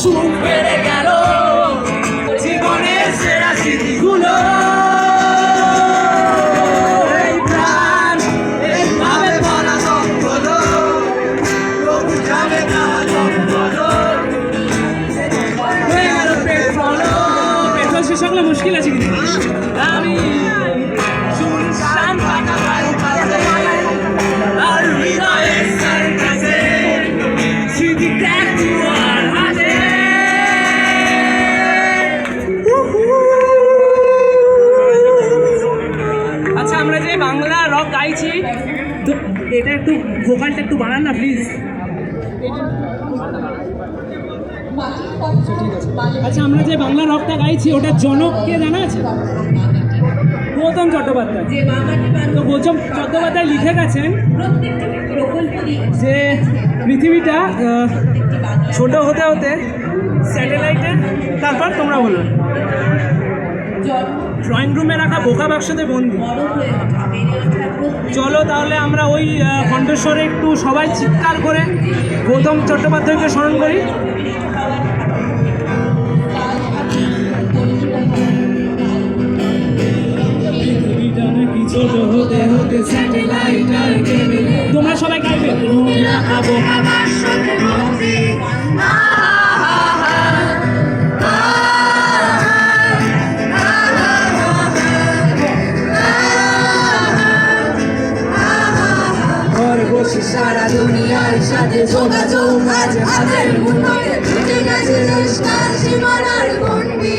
সুখ বেড়ে গেল জীবনের সেরা স্মৃতিগুলো সকলে মুশকিল আছে কিন্তু আমি শুনশান ফাঁকা বাড়ি পাশে আর হৃদয়ের সার্কাসে স্মৃতি ত্যাগ তোমার হাতে আচ্ছা আমরা যে বাংলা রক গাইছি তো এটা একটু ভোকালটা একটু বাড়ান না প্লিজ আচ্ছা আমরা যে বাংলা রকটা গাইছি ওটা জনককে জানা আছে গৌতম চট্টোপাধ্যায় তো গৌতম চট্টোপাধ্যায় লিখে গেছেন যে পৃথিবীটা ছোট হতে হতে স্যাটেলাইটের তারপর তোমরা বলো ড্রয়িং রুমে রাখা বোকা বাক্সতে বন্দি চলো তাহলে আমরা ওই কণ্ঠস্বরে একটু সবাই চিৎকার করে গৌতম চট্টোপাধ্যায়কে স্মরণ করি ছোট হতে হতে তোমরা সবাই গাইবে ঘরে বসে সারা দুনিয়ার সাথে যোগাযোগ আছে হাতের মুঠোয় ছুটে গেছে চেষ্টার সীমানার গণ্ডি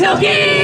Okay.